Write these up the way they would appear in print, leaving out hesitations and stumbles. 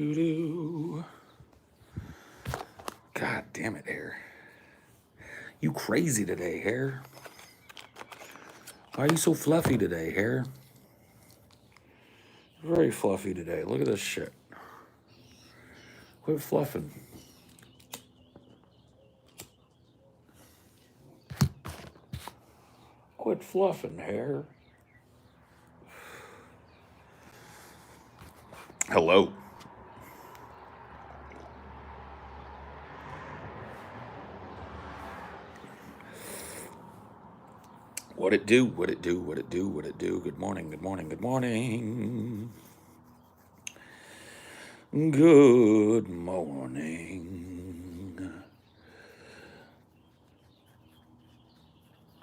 God damn it, hair. You crazy today, hair. Why are you so fluffy today, hair? Very fluffy today. Look at this shit. Quit fluffing. Quit fluffing, hair. Hello. What it do? What it do? What it do? What it do? Good morning. Good morning. Good morning. Good morning.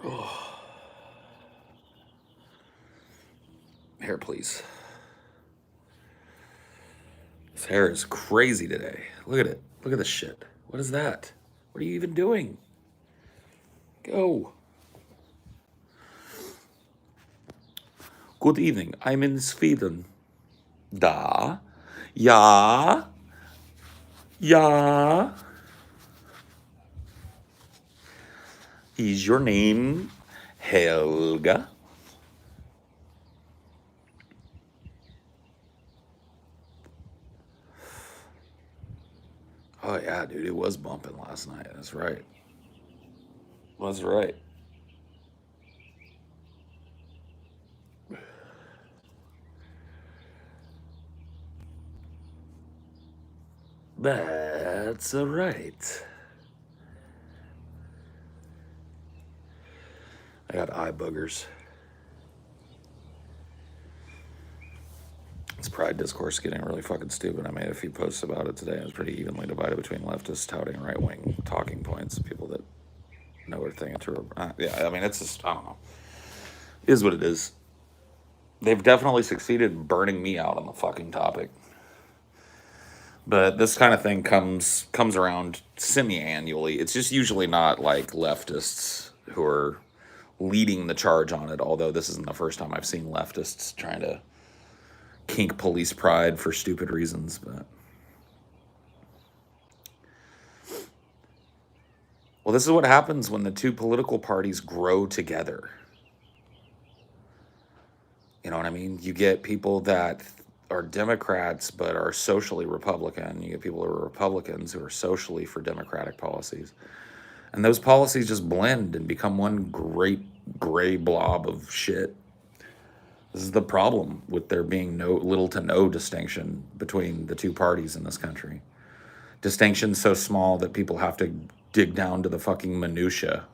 Oh. Hair, please. This hair is crazy today. Look at it. Look at this shit. What is that? What are you even doing? Go. Good evening. I'm in Sweden. Da. Ja. Ja. Is your name Helga? Oh, yeah, dude. It was bumping last night. That's right. That's right. That's right. I got eye boogers. This Pride discourse is getting really fucking stupid. I made a few posts about it today. It was pretty evenly divided between leftists touting right-wing talking points, people that know what thing it's yeah, I mean, it's just, I don't know. It is what it is. They've definitely succeeded in burning me out on the fucking topic. But this kind of thing comes around semi-annually. It's just usually not like leftists who are leading the charge on it, although this isn't the first time I've seen leftists trying to kink police pride for stupid reasons. But well, this is what happens when the two political parties grow together. You know what I mean? You get people that are Democrats but are socially Republican. You get people who are Republicans who are socially for Democratic policies. And those policies just blend and become one great gray blob of shit. This is the problem with there being little to no distinction between the two parties in this country. Distinctions so small that people have to dig down to the fucking minutia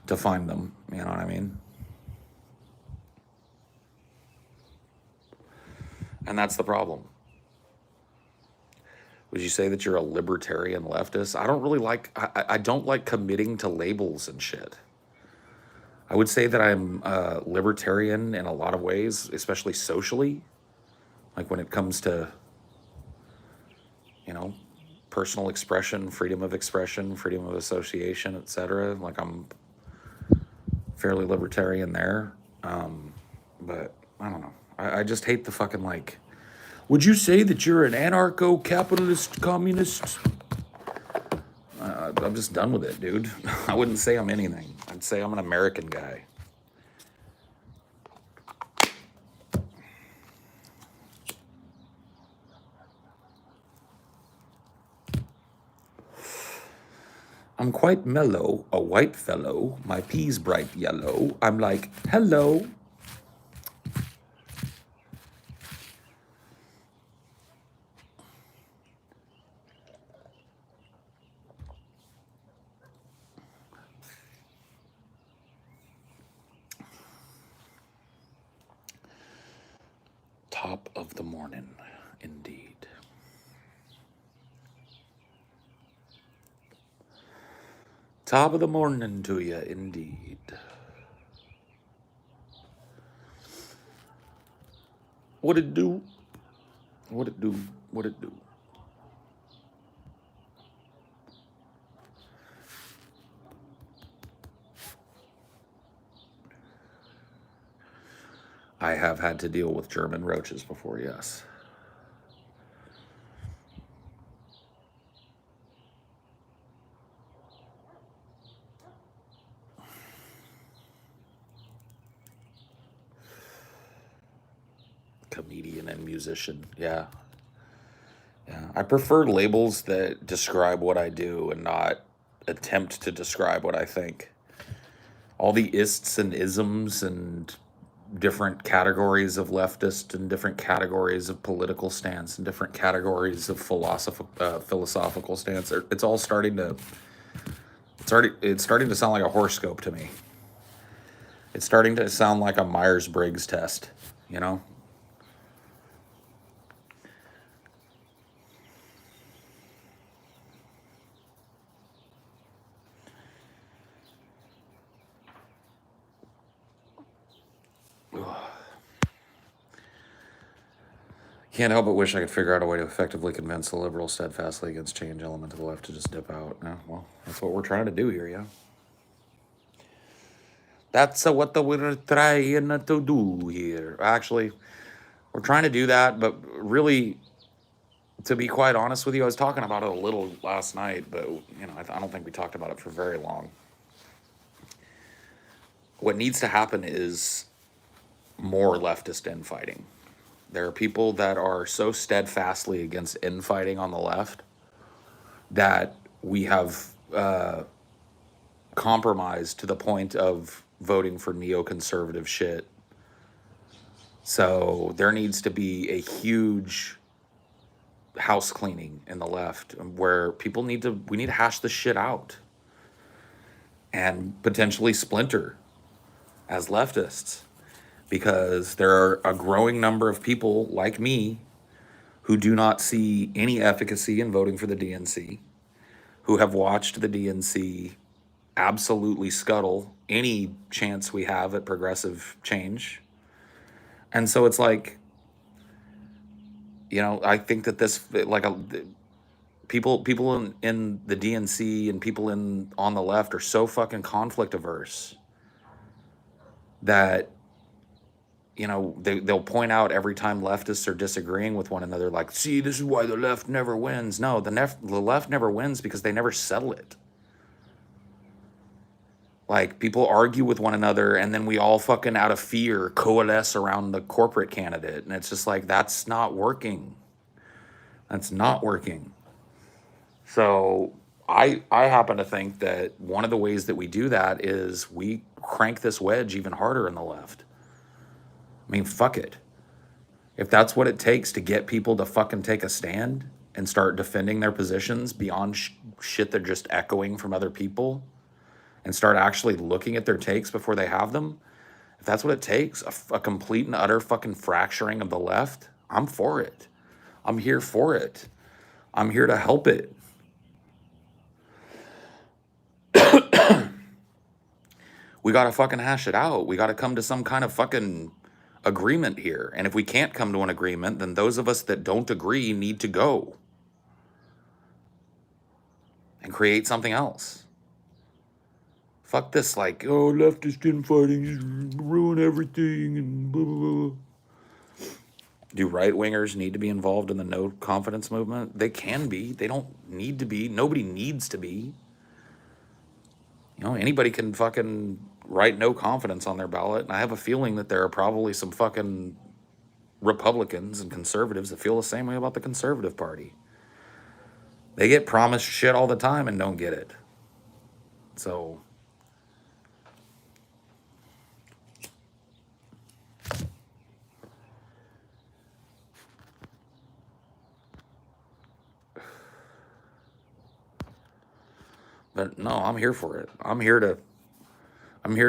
to find them. You know what I mean? And that's the problem. Would you say that you're a libertarian leftist? I don't really like, I don't like committing to labels and shit. I would say that I'm libertarian in a lot of ways, especially socially. Like when it comes to, you know, personal expression, freedom of association, etc. Like I'm fairly libertarian there. But I don't know. I just hate the fucking like, would you say that you're an anarcho-capitalist communist? I'm just done with it, dude. I wouldn't say I'm anything. I'd say I'm an American guy. I'm quite mellow, a white fellow, my peas bright yellow. I'm like, hello. Top of the morning, indeed. Top of the morning to you, indeed. What it do? What it do? What it do? I have had to deal with German roaches before, yes. Comedian and musician. Yeah. Yeah. I prefer labels that describe what I do and not attempt to describe what I think. All the ists and isms and different categories of leftist and different categories of political stance and different categories of philosophical stance. It's all starting to it's starting to sound like a horoscope to me. It's starting to sound like a Myers-Briggs test, you know? Can't help but wish I could figure out a way to effectively convince the liberals steadfastly against change element of the left to just dip out. Yeah, well, that's what we're trying to do here, yeah. That's what we're trying to do here. Actually, we're trying to do that, but really, to be quite honest with you, I was talking about it a little last night, but I don't think we talked about it for very long. What needs to happen is more leftist infighting. There are people that are so steadfastly against infighting on the left that we have compromised to the point of voting for neoconservative shit. So there needs to be a huge house cleaning in the left where we need to hash this shit out and potentially splinter as leftists, because there are a growing number of people like me who do not see any efficacy in voting for the DNC, who have watched the DNC absolutely scuttle any chance we have at progressive change. And so it's like, I think that people in the DNC and people on the left are so fucking conflict averse that they'll point out every time leftists are disagreeing with one another, like, see, this is why the left never wins. No, the left never wins because they never settle it. Like, people argue with one another and then we all fucking, out of fear, coalesce around the corporate candidate. And it's just like, that's not working. That's not working. So I happen to think that one of the ways that we do that is we crank this wedge even harder in the left. I mean, fuck it. If that's what it takes to get people to fucking take a stand and start defending their positions beyond shit they're just echoing from other people, and start actually looking at their takes before they have them, if that's what it takes, a complete and utter fucking fracturing of the left, I'm for it. I'm here for it. I'm here to help it. We got to fucking hash it out. We got to come to some kind of fucking agreement here. And if we can't come to an agreement, then those of us that don't agree need to go and create something else. Fuck this, like, oh, leftist infighting just ruin everything and blah, blah, blah. Do right-wingers need to be involved in the no confidence movement? They can be. They don't need to be. Nobody needs to be. Anybody can fucking write no confidence on their ballot. And I have a feeling that there are probably some fucking Republicans and conservatives that feel the same way about the Conservative Party. They get promised shit all the time and don't get it. So but no, I'm here for it. I'm here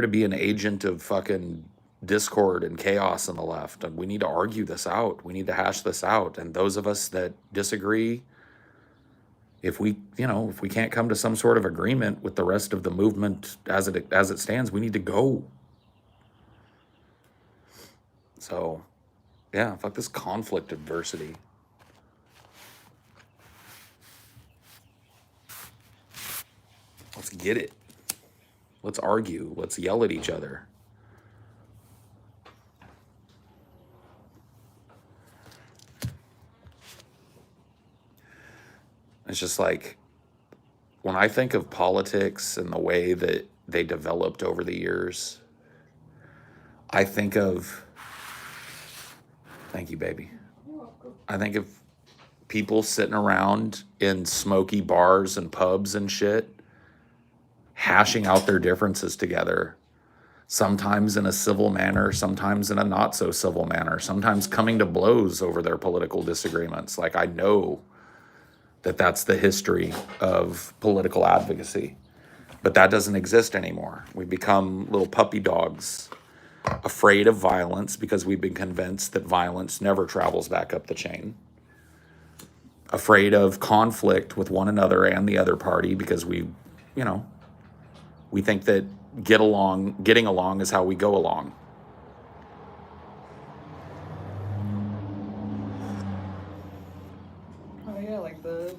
to be an agent of fucking discord and chaos on the left. And we need to argue this out. We need to hash this out. And those of us that disagree, if we can't come to some sort of agreement with the rest of the movement as it stands, we need to go. So, yeah, fuck this conflict adversity. Let's get it. Let's argue. Let's yell at each other. It's just like, when I think of politics and the way that they developed over the years, I think of Thank you, baby. I think if people sitting around in smoky bars and pubs and shit, hashing out their differences together, sometimes in a civil manner, sometimes in a not so civil manner, sometimes coming to blows over their political disagreements. Like, I know that that's the history of political advocacy, but that doesn't exist anymore. We become little puppy dogs, afraid of violence because we've been convinced that violence never travels back up the chain, afraid of conflict with one another and the other party because we think that getting along is how we go along. Oh yeah, like the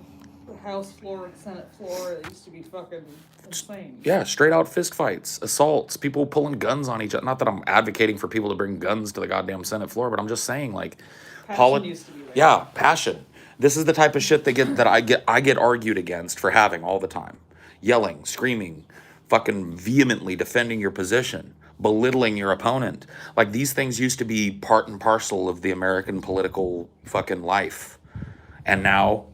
House floor and Senate floor, it used to be fucking insane. Yeah, straight out fist fights, assaults, people pulling guns on each other. Not that I'm advocating for people to bring guns to the goddamn Senate floor, but I'm just saying, like, Passion used to be there. yeah, passion. This is the type of shit that I get argued against for having all the time. Yelling, screaming, fucking vehemently defending your position, belittling your opponent. Like, these things used to be part and parcel of the American political fucking life. And now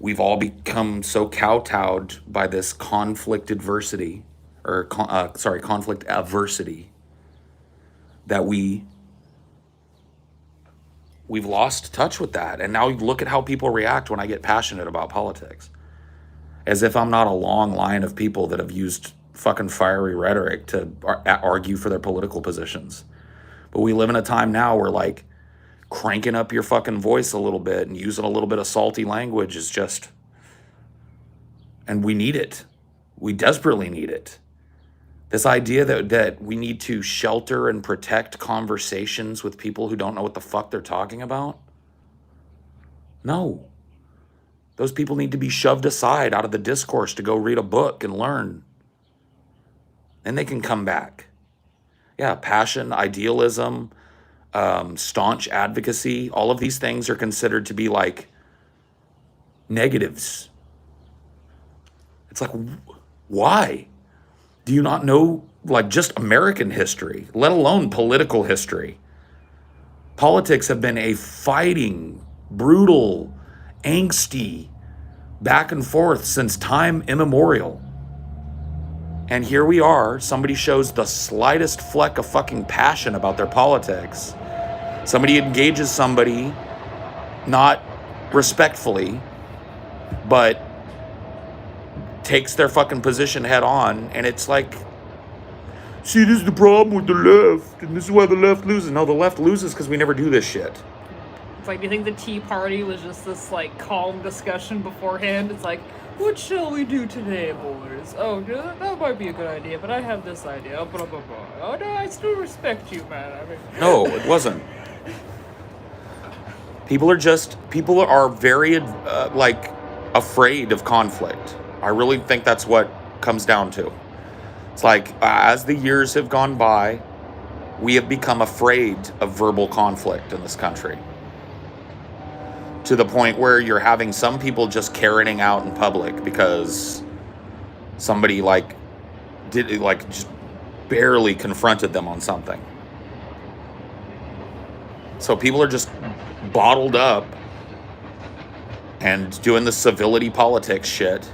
we've all become so kowtowed by this conflict adversity, conflict adversity, that we've lost touch with that. And now look at how people react when I get passionate about politics, as if I'm not a long line of people that have used fucking fiery rhetoric to argue for their political positions. But we live in a time now where, like, cranking up your fucking voice a little bit and using a little bit of salty language is just, and we need it. We desperately need it. This idea that we need to shelter and protect conversations with people who don't know what the fuck they're talking about. No. Those people need to be shoved aside out of the discourse to go read a book and learn. And they can come back. Yeah, passion, idealism, staunch advocacy, all of these things are considered to be like negatives. It's like, why? Do you not know, like, just American history, let alone political history? Politics have been a fighting, brutal, angsty back and forth since time immemorial. And here we are, somebody shows the slightest fleck of fucking passion about their politics. Somebody engages somebody, not respectfully, but takes their fucking position head on, and it's like, see, this is the problem with the left, and this is why the left loses. No, the left loses because we never do this shit. It's like, do you think the Tea Party was just this, like, calm discussion beforehand? It's like, what shall we do today, boys? Oh, that might be a good idea, but I have this idea. Blah, blah, blah. Oh, no, I still respect you, man. I mean... No, it wasn't. People are very, like, afraid of conflict. I really think that's what comes down to. It's like, as the years have gone by, we have become afraid of verbal conflict in this country, to the point where you're having some people just carroting out in public because somebody just barely confronted them on something. So people are just bottled up and doing the civility politics shit.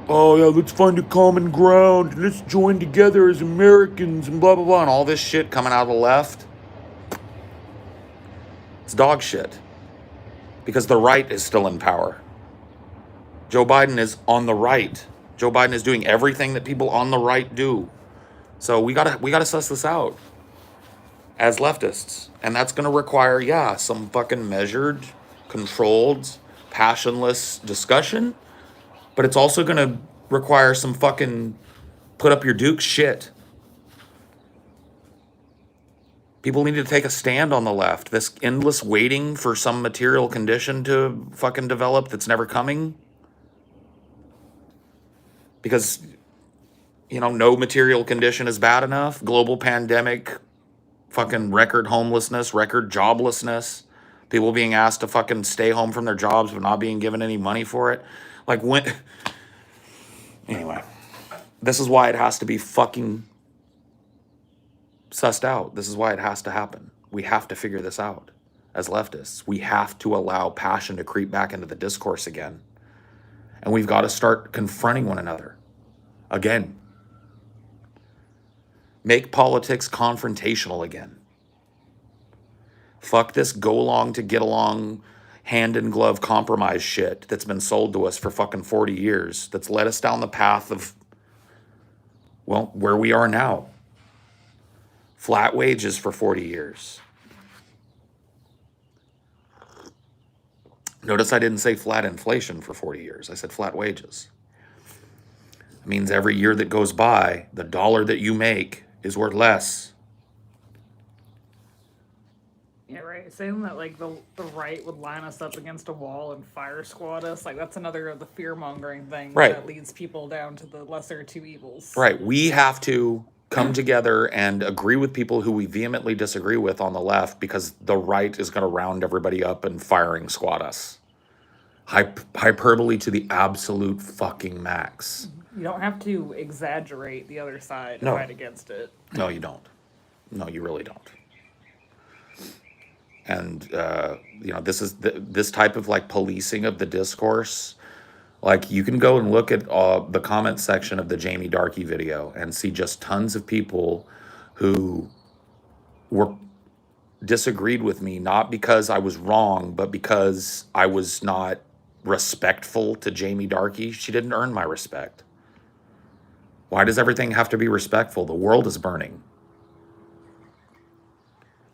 Oh yeah, let's find a common ground. Let's join together as Americans and blah, blah, blah. And all this shit coming out of the left. It's dog shit. Because the right is still in power. Joe Biden is on the right. Joe Biden is doing everything that people on the right do. So we gotta suss this out as leftists. And that's gonna require, some fucking measured, controlled, passionless discussion. But it's also going to require some fucking put up your Duke shit. People need to take a stand on the left. This endless waiting for some material condition to fucking develop that's never coming. Because, no material condition is bad enough. Global pandemic, fucking record homelessness, record joblessness. People being asked to fucking stay home from their jobs but not being given any money for it. Like, anyway, this is why it has to be fucking sussed out. This is why it has to happen. We have to figure this out as leftists. We have to allow passion to creep back into the discourse again. And we've got to start confronting one another again. Make politics confrontational again. Fuck this go along to get along, hand in glove compromise shit that's been sold to us for fucking 40 years, that's led us down the path of, well, where we are now. Flat wages for 40 years. Notice I didn't say flat inflation for 40 years. I said flat wages. It means every year that goes by, the dollar that you make is worth less. Yeah, right. Saying that like the right would line us up against a wall and fire squad us, like that's another of the fear mongering things Right. that leads people down to the lesser two evils. Right. We have to come together and agree with people who we vehemently disagree with on the left, because the right is going to round everybody up and firing squad us. Hyperbole to the absolute fucking max. You don't have to exaggerate the other side to No. fight against it. No, you don't. No, you really don't. And, this is this type of like policing of the discourse. Like, you can go and look at the comment section of the Jamie Darkey video and see just tons of people who were disagreed with me, not because I was wrong, but because I was not respectful to Jamie Darkey. She didn't earn my respect. Why does everything have to be respectful? The world is burning.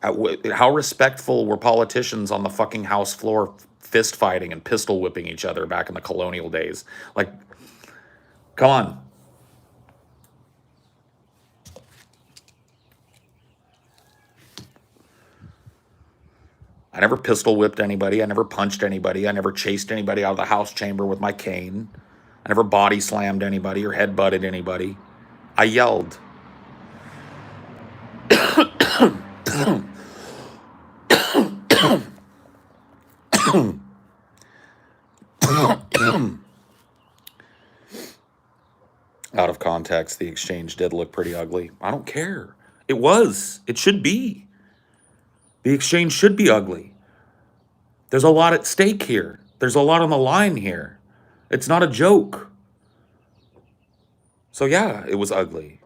How respectful were politicians on the fucking House floor fist fighting and pistol whipping each other back in the colonial days? Like, come on. I never pistol whipped anybody. I never punched anybody. I never chased anybody out of the House chamber with my cane. I never body slammed anybody or head butted anybody. I yelled. Out of context, the exchange did look pretty ugly. I don't care. It was. It should be. The exchange should be ugly. There's a lot at stake here. There's a lot on the line here. It's not a joke. So yeah, it was ugly.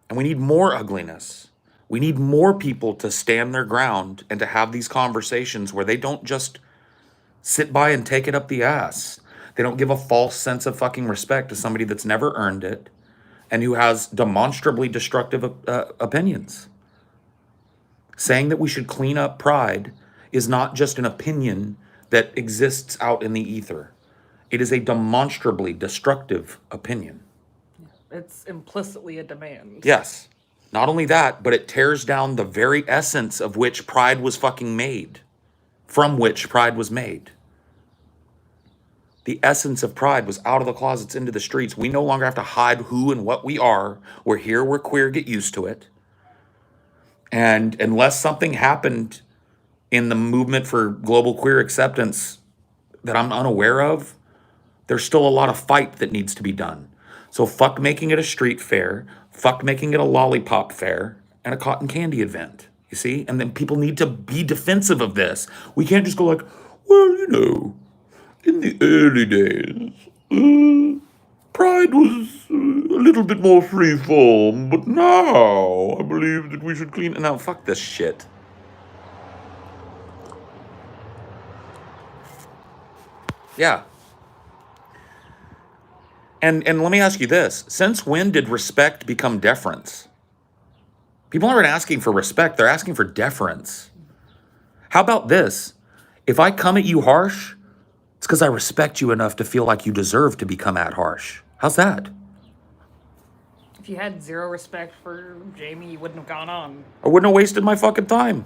And we need more ugliness. We need more people to stand their ground and to have these conversations where they don't just sit by and take it up the ass. They don't give a false sense of fucking respect to somebody that's never earned it and who has demonstrably destructive opinions. Saying that we should clean up pride is not just an opinion that exists out in the ether. It is a demonstrably destructive opinion. It's implicitly a demand. Yes. Not only that, but it tears down the very essence of which pride was fucking made. From which pride was made. The essence of pride was out of the closets into the streets. We no longer have to hide who and what we are. We're here, we're queer, get used to it. And unless something happened in the movement for global queer acceptance that I'm unaware of, there's still a lot of fight that needs to be done. So fuck making it a street fair, fuck making it a lollipop fair, and a cotton candy event, you see? And then people need to be defensive of this. We can't just go like, well, in the early days, pride was a little bit more free-form, but now I believe that we should clean it. Now, fuck this shit. Yeah. And let me ask you this. Since when did respect become deference? People aren't asking for respect. They're asking for deference. How about this? If I come at you harsh, it's because I respect you enough to feel like you deserve to become at harsh. How's that? If you had zero respect for Jamie, you wouldn't have gone on. I wouldn't have wasted my fucking time.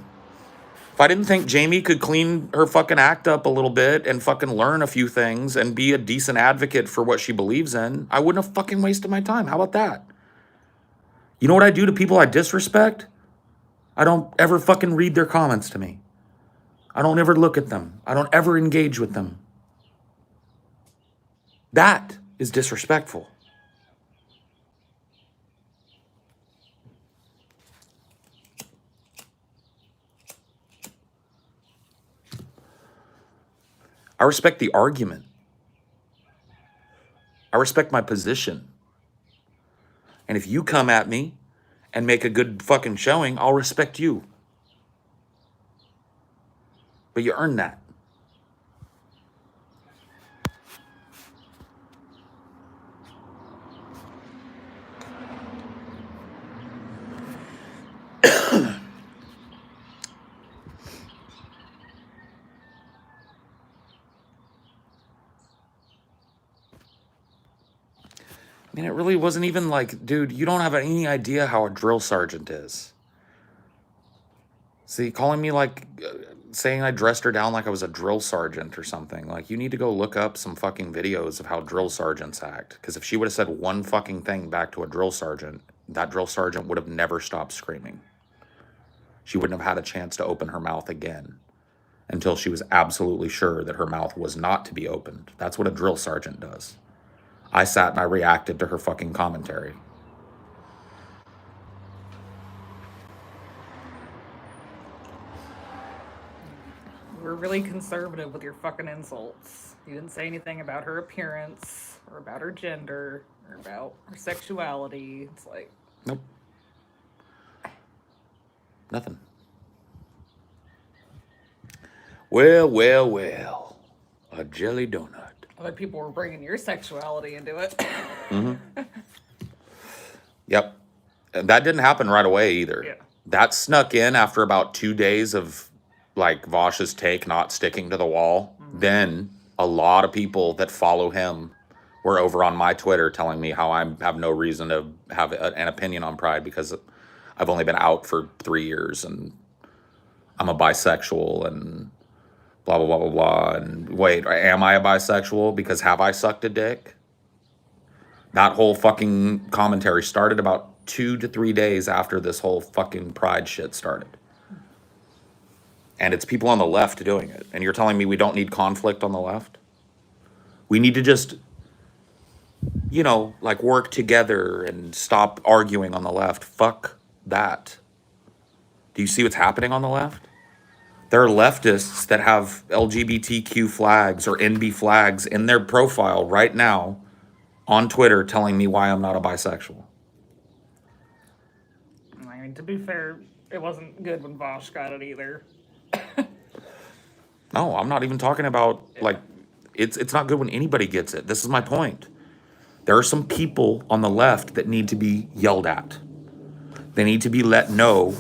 If I didn't think Jamie could clean her fucking act up a little bit and fucking learn a few things and be a decent advocate for what she believes in, I wouldn't have fucking wasted my time. How about that? You know what I do to people I disrespect? I don't ever fucking read their comments to me. I don't ever look at them. I don't ever engage with them. That is disrespectful. I respect the argument. I respect my position. And if you come at me and make a good fucking showing, I'll respect you. But you earn that. I mean, it really wasn't even like, dude, you don't have any idea how a drill sergeant is. See, calling me like, saying I dressed her down like I was a drill sergeant or something. Like, you need to go look up some fucking videos of how drill sergeants act. Because if she would have said one fucking thing back to a drill sergeant, that drill sergeant would have never stopped screaming. She wouldn't have had a chance to open her mouth again until she was absolutely sure that her mouth was not to be opened. That's what a drill sergeant does. I sat and I reacted to her fucking commentary. You were really conservative with your fucking insults. You didn't say anything about her appearance or about her gender or about her sexuality. It's like, Nope. Nothing. Well, well, well. A jelly donut. other people were bringing your sexuality into it. Yep. And that didn't happen right away either. Yeah. That snuck in after about 2 days of like Vosh's take not sticking to the wall. Then a lot of people that follow him were over on my Twitter telling me how I have no reason to have an opinion on Pride because I've only been out for 3 years and I'm a bisexual and blah, blah, blah, blah, blah. And wait, am I a bisexual? Because have I sucked a dick? That whole fucking commentary started about 2 to 3 days after this whole fucking Pride shit started. And it's people on the left doing it. And you're telling me we don't need conflict on the left? We need to just, you know, like work together and stop arguing on the left. Fuck that. Do you see what's happening on the left? There are leftists that have LGBTQ flags or NB flags in their profile right now on Twitter telling me why I'm not a bisexual. I mean, to be fair, it wasn't good when Vosh got it either. No, I'm not even talking about like it's not good when anybody gets it. This is my point. There are some people on the left that need to be yelled at. They need to be let know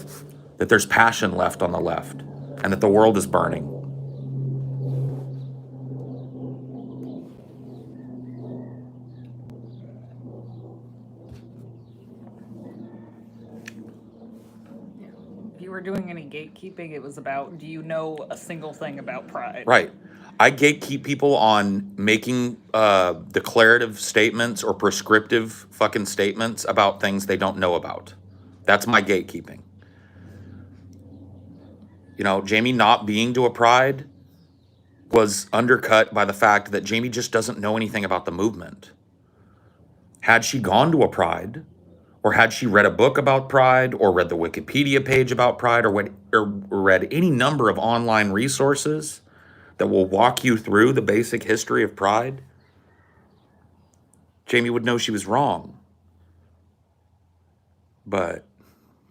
that there's passion left on the left and that the world is burning. If you were doing any gatekeeping, it was about, do you know a single thing about Pride? Right. I gatekeep people on making declarative statements or prescriptive fucking statements about things they don't know about. That's my gatekeeping. You know, Jamie not being to a Pride was undercut by the fact that Jamie just doesn't know anything about the movement. Had she gone to a Pride, or had she read a book about Pride, or read the Wikipedia page about Pride, or read any number of online resources that will walk you through the basic history of Pride, Jamie would know she was wrong. But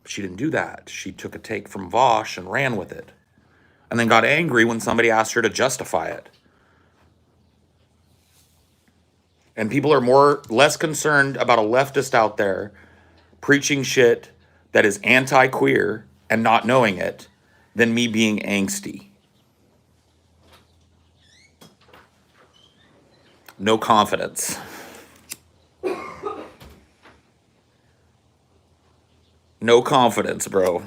she didn't do that. She took a take from Vosh and ran with it. And then got angry when somebody asked her to justify it. And people are less concerned about a leftist out there preaching shit that is anti-queer and not knowing it than me being angsty. No confidence. No confidence, bro.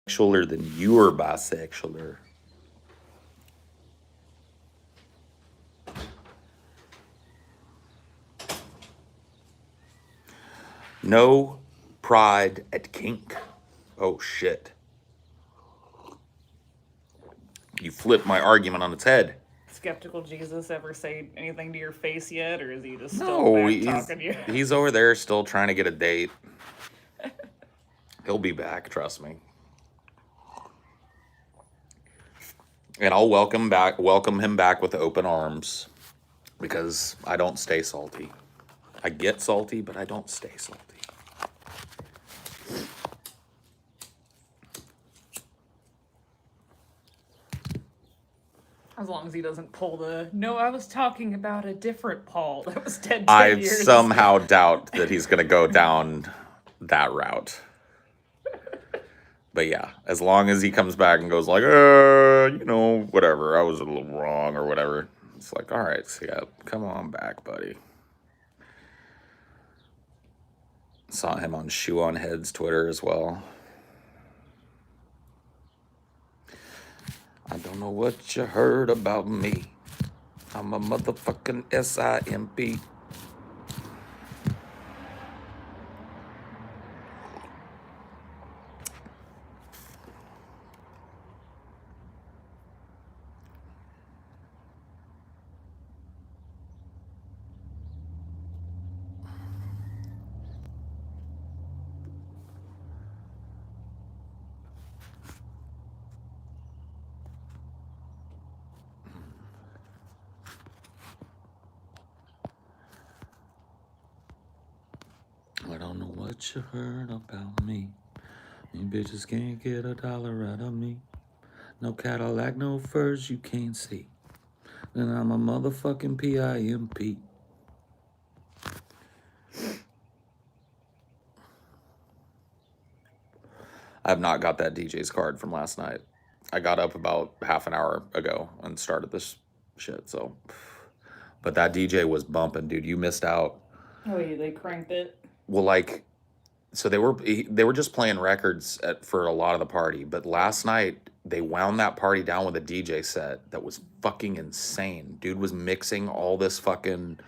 Bisexualer than you're bisexualer. No pride at kink. Oh shit. you flip my argument on its head. Skeptical Jesus ever say anything to your face yet, or is he just still No, back talking to you? he's over there still trying to get a date. He'll be back, trust me. And I'll welcome him back with open arms, because I don't stay salty. I get salty, but I don't stay salty. As long as he doesn't pull the, no, I was talking about a different Paul that was dead 10 I years. somehow doubt that he's going to go down that route. But yeah, as long as he comes back and goes like, whatever, I was a little wrong or whatever. It's like, all right, so yeah, come on back, buddy. Saw him on Shoe on Head's Twitter as well. I don't know what you heard about me. I'm a motherfucking SIMP. I don't know what you heard about me. You bitches can't get $1 out of me. No Cadillac, no furs you can't see. Then I'm a motherfucking PIMP. I have not got that DJ's card from last night. I got up about half an hour ago and started this shit, so. But that DJ was bumping, dude. You missed out. Oh, yeah, they cranked it. Well, like, so they were just playing records for a lot of the party, but last night they wound that party down with a DJ set that was fucking insane. Dude was mixing all this fucking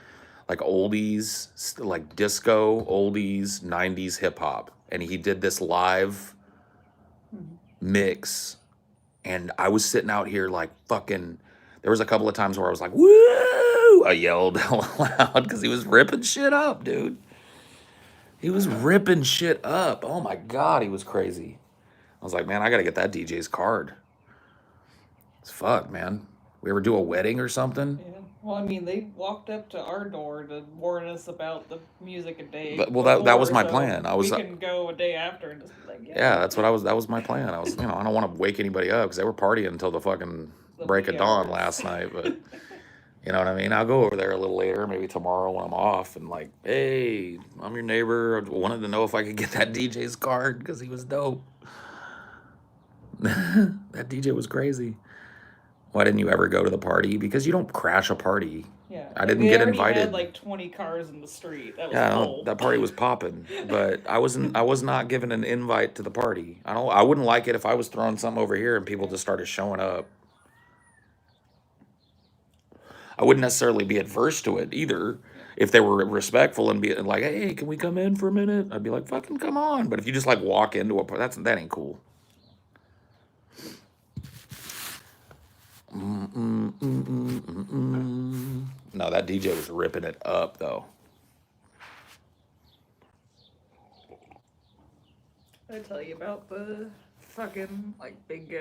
like oldies, like disco, oldies, 90s hip hop, and he did this live mix, and I was sitting out here like fucking. There was a couple of times where I was like, "Woo!" I yelled out loud because he was ripping shit up, dude. He was ripping shit up. Oh my God, he was crazy. I was like, man, I gotta get that DJ's card. It's fuck, man. We ever do a wedding or something? Yeah. Well, I mean, they walked up to our door to warn us about the music a day. Well, that was my plan. We can go a day after and just be like, yeah, that's what I was. That was my plan. I was, I don't want to wake anybody up because they were partying until the fucking break of dawn last night. But you know what I mean? I'll go over there a little later, maybe tomorrow when I'm off, and like, hey, I'm your neighbor. I wanted to know if I could get that DJ's card because he was dope. That DJ was crazy. Why didn't you ever go to the party? Because you don't crash a party. Yeah, I didn't get invited. Had like 20 cars in the street. That was full. That party was popping, but I was not given an invite to the party. I wouldn't like it if I was throwing something over here and people just started showing up. I wouldn't necessarily be adverse to it either if they were respectful and be like, hey, can we come in for a minute? I'd be like, fucking come on. But if you just like walk into a party, that ain't cool. No, that DJ was ripping it up though. Did I tell you about the fucking like big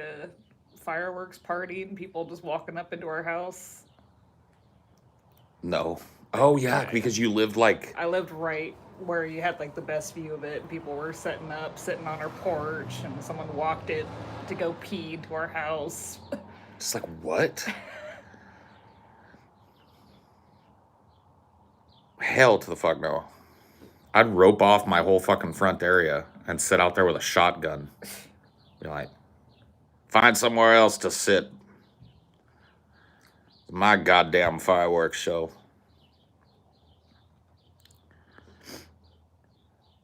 fireworks party and people just walking up into our house? No. Oh yeah, because you lived like. I lived right where you had like the best view of it. And people were sitting on our porch, and someone walked in to go pee to our house. Just like, what? Hell to the fuck no. I'd rope off my whole fucking front area and sit out there with a shotgun. Be like, find somewhere else to sit. My goddamn fireworks show.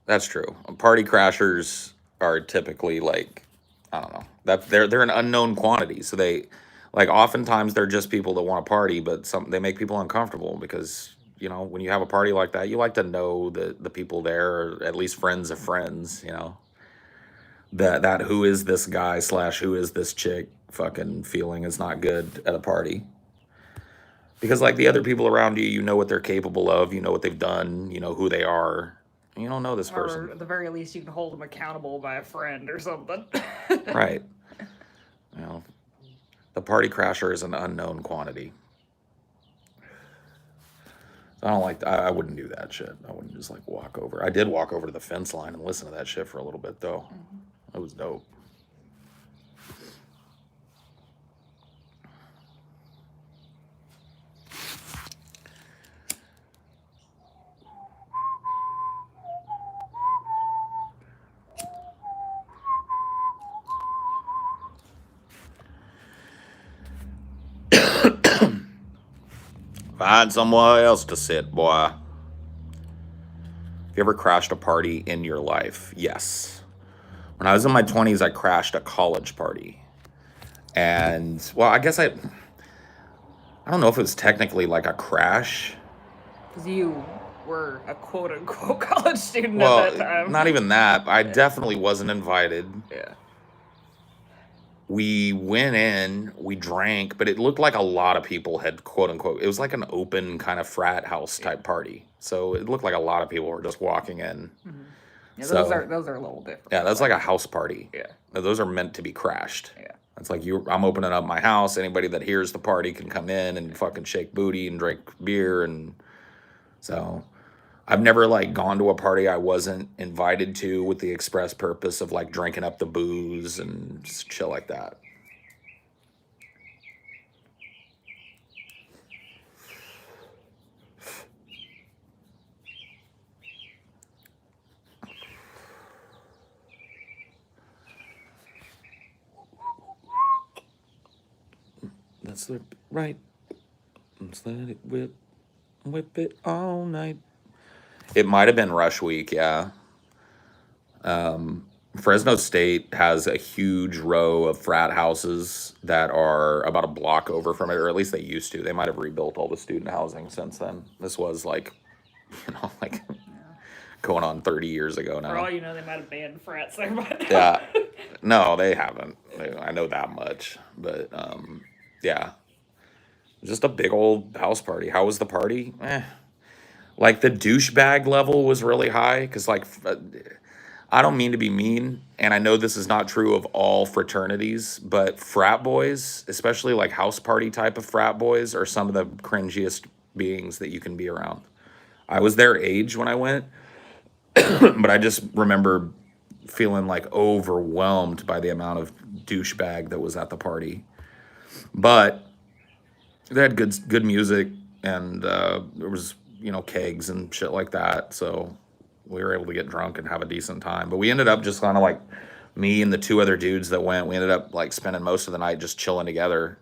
That's true. Party crashers are typically like, I don't know. They're an unknown quantity. So they, like, oftentimes they're just people that want to party, but they make people uncomfortable because, you know, when you have a party like that, you like to know the people there, or at least friends of friends, you know. That who is this guy / who is this chick fucking feeling is not good at a party. Because like the other people around you, you know what they're capable of, you know what they've done, you know who they are. You don't know this person. Or at the very least, you can hold them accountable by a friend or something. Right. You know, the party crasher is an unknown quantity. I don't like. I wouldn't do that shit. I wouldn't just like walk over. I did walk over to the fence line and listen to that shit for a little bit though. It was dope. Find somewhere else to sit, boy. Have you ever crashed a party in your life? Yes. When I was in my 20s, I crashed a college party. And, well, I guess I don't know if it was technically like a crash. Because you were a quote-unquote college student Well, at that time. not even that. I definitely wasn't invited. Yeah. We went in, we drank, but it looked like a lot of people had quote unquote, it was like an open kind of frat house type party. So it looked like a lot of people were just walking in. Yeah, So- those are a little different. Yeah, that's like a house party. Yeah. Those are meant to be crashed. Yeah. It's like I'm opening up my house. Anybody that hears the party can come in and fucking shake booty and drink beer. And so I've never like gone to a party I wasn't invited to with the express purpose of like drinking up the booze and just shit like that. Let's let it right. Let's let it whip it all night. It might have been Rush Week, yeah. Fresno State has a huge row of frat houses that are about a block over from it, or at least they used to. They might have rebuilt all the student housing since then. This was like, like going on 30 years ago now. For all you know, they might have banned frats there by now. Yeah. No, they haven't. I know that much. But yeah. Just a big old house party. How was the party? Like the douchebag level was really high because like I don't mean to be mean, and I know this is not true of all fraternities, but frat boys, especially like house party type of frat boys, are some of the cringiest beings that you can be around. I was their age when I went, but I just remember feeling like overwhelmed by the amount of douchebag that was at the party. But they had good music, and there was kegs and shit like that, so we were able to get drunk and have a decent time. But we ended up just kind of like, me and the two other dudes that went, we ended up like spending most of the night just chilling together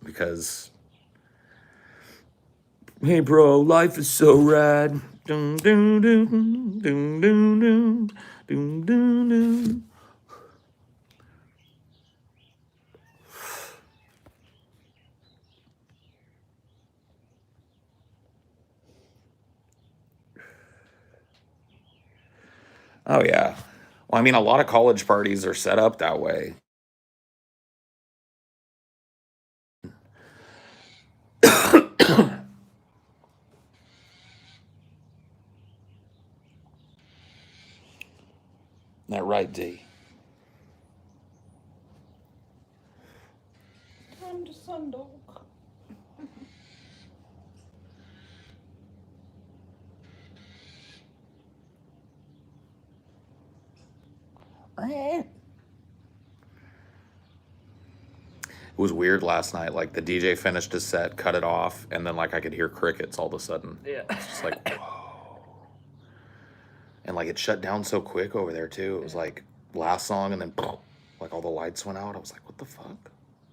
because, hey bro, life is so rad. Dun, dun, dun, dun, dun, dun, dun, dun, dun. Oh yeah. Well, I mean, a lot of college parties are set up that way. That right, D? I'm just sundog. It was weird last night. Like the DJ finished his set, cut it off, and then like I could hear crickets all of a sudden. Yeah. It's just like, whoa. And like it shut down so quick over there too. It was like last song and then like all the lights went out. I was like, what the fuck?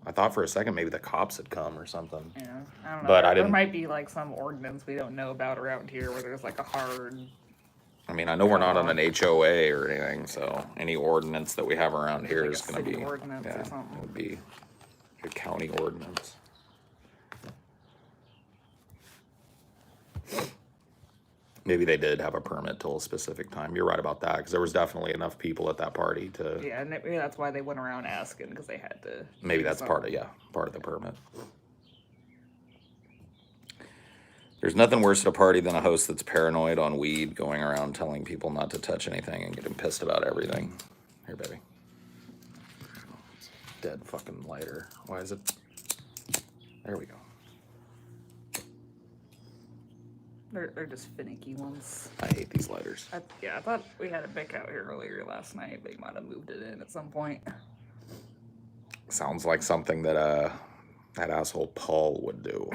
I thought for a second maybe the cops had come or something. Yeah, I don't know. But I There didn't. might be like some ordinance we don't know about around here where there's like a hard. I mean, I know we're not on an HOA or anything, so any ordinance that we have around here Like is a going to city be, ordinance or yeah, something. it would be a county ordinance. Maybe they did have a permit till a specific time. You're right about that, because there was definitely enough people at that party to. Yeah, and maybe that's why they went around asking, because they had to. Maybe that's part of the permit. There's nothing worse at a party than a host that's paranoid on weed, going around telling people not to touch anything and getting pissed about everything. Here, baby. Dead fucking lighter. Why is it? There we go. They're just finicky ones. I hate these lighters. I thought we had a Bic out here earlier last night. They might have moved it in at some point. Sounds like something that that asshole Paul would do.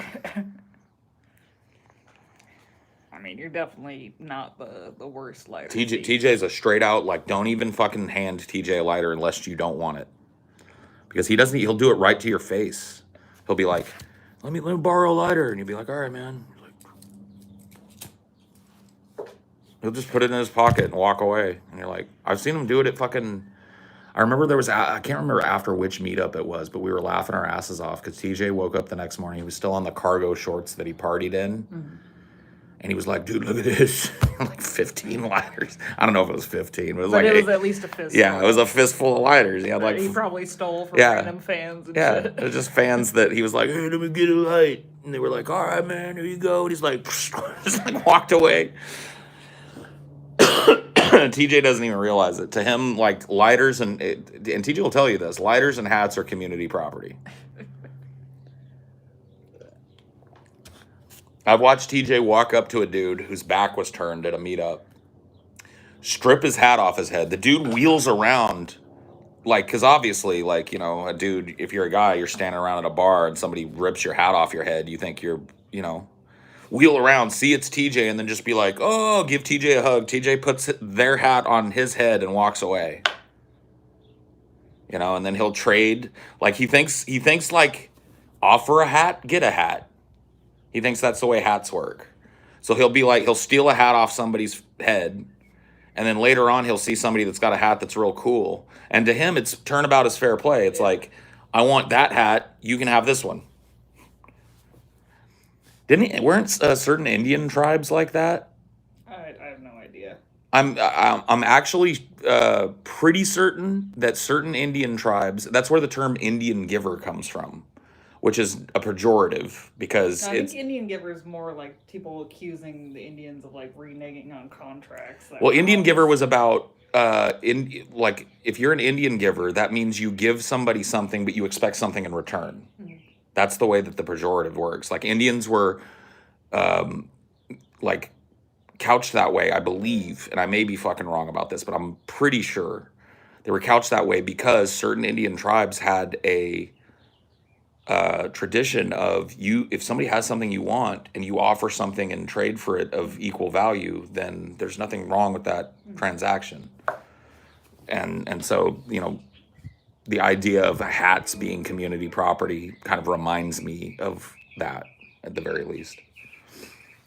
I mean, you're definitely not the worst lighter. TJ's a straight out, like, don't even fucking hand TJ a lighter unless you don't want it. Because he'll do it right to your face. He'll be like, let me borrow a lighter. And you'll be like, all right, man. He'll just put it in his pocket and walk away. And you're like, I've seen him do it at fucking... I remember I can't remember after which meetup it was, but we were laughing our asses off because TJ woke up the next morning. He was still on the cargo shorts that he partied in. Mm-hmm. And he was like, dude, look at this. Like 15 lighters. I don't know if it was 15. But it was at least a fistful. Yeah, it was a fistful of lighters. He had like... He probably stole from random fans and shit. It was just fans that he was like, hey, let me get a light. And they were like, all right, man, here you go. And he's like, just like walked away. TJ doesn't even realize it. To him, like, lighters and TJ will tell you this, lighters and hats are community property. I've watched TJ walk up to a dude whose back was turned at a meetup, strip his hat off his head. The dude wheels around, like, because obviously, like, you know, a dude, if you're a guy, you're standing around at a bar and somebody rips your hat off your head, you think you're, you know, wheel around, see it's TJ, and then just be like, oh, give TJ a hug. TJ puts their hat on his head and walks away. You know, and then he'll trade. Like, he thinks like, offer a hat, get a hat. He thinks that's the way hats work. So he'll be like, he'll steal a hat off somebody's head, and then later on he'll see somebody that's got a hat that's real cool. And to him, it's turnabout is fair play. It's like, I want that hat, you can have this one. Weren't certain Indian tribes like that? I have no idea. I'm actually pretty certain that certain Indian tribes, that's where the term Indian giver comes from, which is a pejorative because I think Indian giver is more like people accusing the Indians of like reneging on contracts. Well, Indian giver was about like, if you're an Indian giver, that means you give somebody something, but you expect something in return. Mm-hmm. That's the way that the pejorative works. Like, Indians were, like, couched that way, I believe, and I may be fucking wrong about this, but I'm pretty sure they were couched that way because certain Indian tribes had a tradition of, if somebody has something you want and you offer something in trade for it of equal value, then there's nothing wrong with that transaction. And so, you know, the idea of hats being community property kind of reminds me of that, at the very least.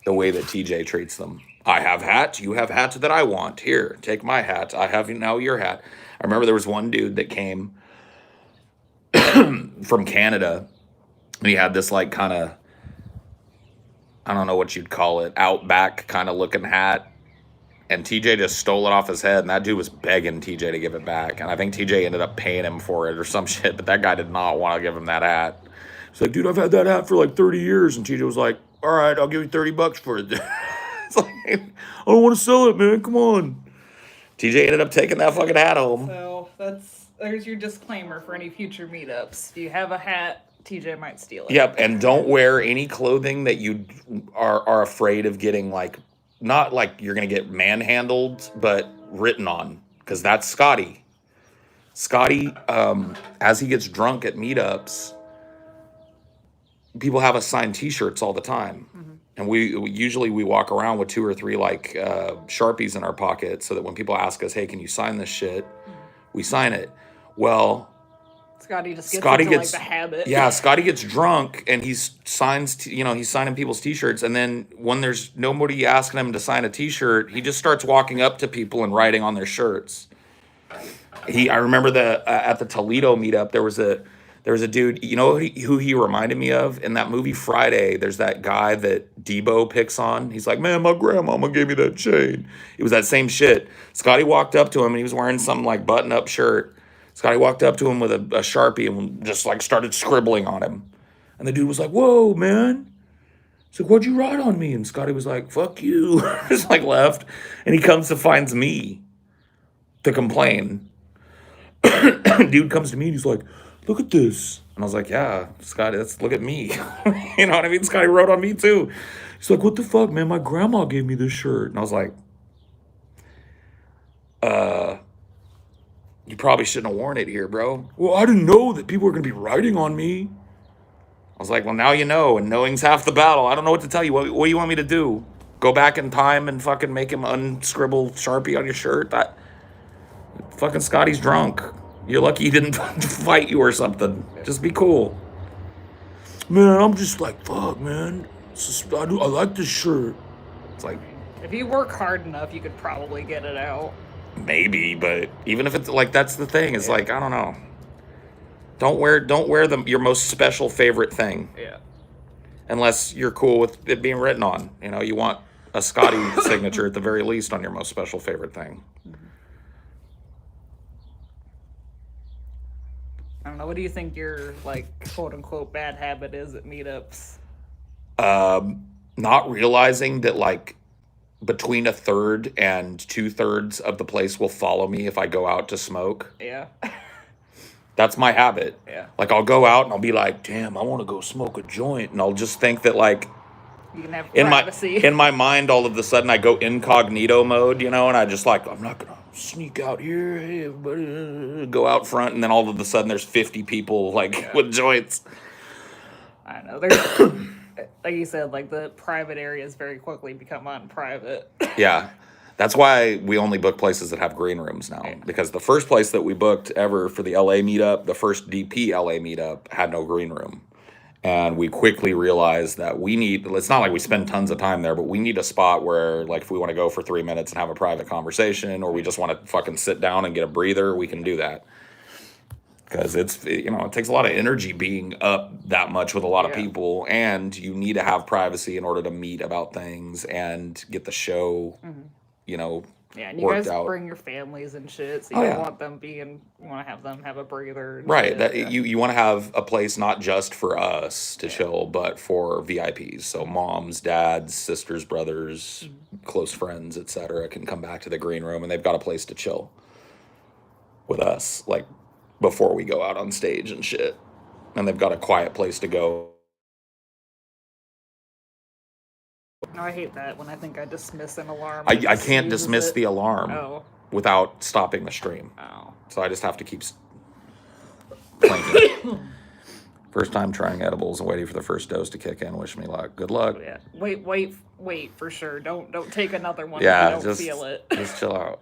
The way that TJ treats them. I have hats, you have hats that I want. Here, take my hat. I have now your hat. I remember there was one dude that came from Canada, and he had this, like, kind of, I don't know what you'd call it, outback kind of looking hat. And TJ just stole it off his head, and that dude was begging TJ to give it back. And I think TJ ended up paying him for it or some shit, but that guy did not want to give him that hat. He's like, dude, I've had that hat for like 30 years. And TJ was like, all right, I'll give you $30 for it. It's like, I don't want to sell it, man. Come on. TJ ended up taking that fucking hat home. So there's your disclaimer for any future meetups. Do you have a hat? TJ might steal it. Yep, and don't wear any clothing that you are afraid of getting, like, not like you're going to get manhandled, but written on, because that's Scotty. Scotty, as he gets drunk at meetups, people have us sign T-shirts all the time. Mm-hmm. And we usually walk around with 2 or 3, like, Sharpies in our pocket so that when people ask us, hey, can you sign this shit? Mm-hmm. We sign it. Well, Scotty gets like the habit. Yeah, Scotty gets drunk and he signs, he's signing people's T-shirts. And then when there's nobody asking him to sign a T-shirt, he just starts walking up to people and writing on their shirts. I remember at the Toledo meetup, there There was a dude, you know who he reminded me of? In that movie Friday, there's that guy that Debo picks on. He's like, man, my grandmama gave me that chain. It was that same shit. Scotty walked up to him and he was wearing some like button-up shirt. Scotty walked up to him with a Sharpie and just like started scribbling on him. And the dude was like, whoa, man. He's like, what'd you write on me? And Scotty was like, fuck you. Just like left. And he comes to finds me to complain. Dude comes to me and he's like, look at this. And I was like, yeah, Scotty, look at me. You know what I mean? Scotty wrote on me too. He's like, what the fuck, man? My grandma gave me this shirt. And I was like, you probably shouldn't have worn it here, bro. Well, I didn't know that people were going to be writing on me. I was like, well, now you know, and knowing's half the battle. I don't know what to tell you. What do you want me to do? Go back in time and fucking make him unscribble Sharpie on your shirt? Fucking Scotty's drunk. You're lucky he didn't fight you or something. Just be cool. Man, I'm just like, fuck, man. I like this shirt. It's like, if you work hard enough, you could probably get it out. Maybe, but even if it's like, that's the thing. It's like, I don't know. Don't wear your most special favorite thing. Yeah. Unless you're cool with it being written on. You know, you want a Scotty signature at the very least on your most special favorite thing. I don't know. What do you think your, like, quote unquote bad habit is at meetups? Not realizing that, like, between a third and 2/3 of the place will follow me if I go out to smoke. Yeah. That's my habit. Yeah. Like, I'll go out and I'll be like, damn, I want to go smoke a joint. And I'll just think that, like, you can have privacy. in my mind, all of a sudden I go incognito mode, you know, and I just like, I'm not going to sneak out here. Hey, everybody, go out front. And then all of a sudden there's 50 people, like, with joints. I know. There's, like you said, like, the private areas very quickly become unprivate. Yeah. That's why we only book places that have green rooms now. Yeah. Because the first place that we booked ever for the LA meetup, the first DP LA meetup, had no green room. And we quickly realized that it's not like we spend tons of time there, but we need a spot where, like, if we want to go for 3 minutes and have a private conversation, or we just want to fucking sit down and get a breather, we can do that. Because it takes a lot of energy being up that much with a lot of people, and you need to have privacy in order to meet about things and get the show, and you guys bring your families and shit, so you want them you want to have them have a breather. Right. You want to have a place not just for us to chill, but for VIPs. So moms, dads, sisters, brothers, close friends, etc. can come back to the green room, and they've got a place to chill with us, like, before we go out on stage and shit. And they've got a quiet place to go. No, I hate that when I think I dismiss an alarm. I can't dismiss the alarm without stopping the stream. Oh. So I just have to keep playing. First time trying edibles and waiting for the first dose to kick in. Wish me luck. Good luck. Yeah. Wait for sure. Don't take another one if you don't feel it. Just chill out.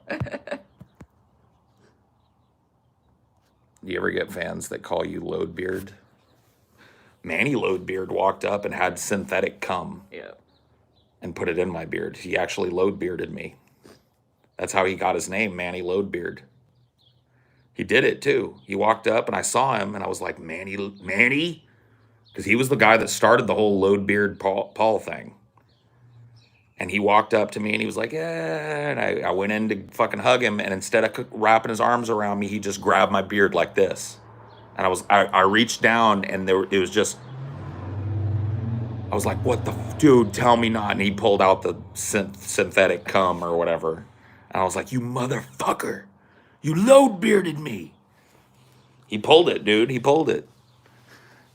You ever get fans that call you Loadbeard? Manny Loadbeard walked up and had synthetic cum. Yeah. And put it in my beard. He actually load-bearded me. That's how he got his name, Manny Loadbeard. He did it too. He walked up and I saw him and I was like, Manny? Because he was the guy that started the whole Loadbeard Paul thing. And he walked up to me and he was like, yeah. And I went in to fucking hug him, and instead of wrapping his arms around me, he just grabbed my beard like this. And I reached down and it was just, I was like, what the, dude, tell me not. And he pulled out the synthetic cum or whatever. And I was like, you motherfucker, you load-bearded me. He pulled it, dude. He pulled it.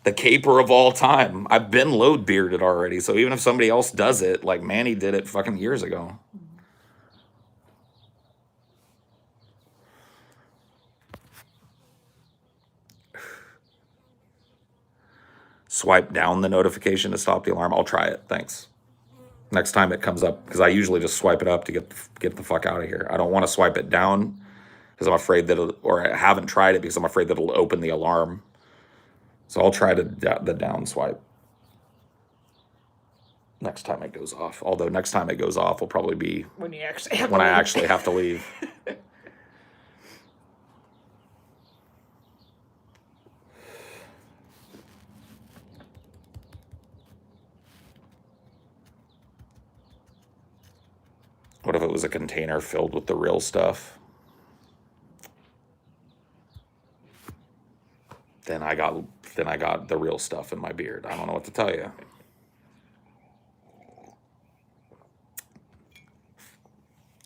The caper of all time. I've been load-bearded already. So even if somebody else does it, like Manny did it fucking years ago. Swipe down the notification to stop the alarm. I'll try it. Thanks. Next time it comes up, because I usually just swipe it up to get the fuck out of here. I don't want to swipe it down because I'm afraid that I haven't tried it because I'm afraid that it'll open the alarm. So I'll try the down swipe next time it goes off. Although next time it goes off will probably be when I actually have to leave. was a container filled with the real stuff. Then I got the real stuff in my beard. I don't know what to tell you.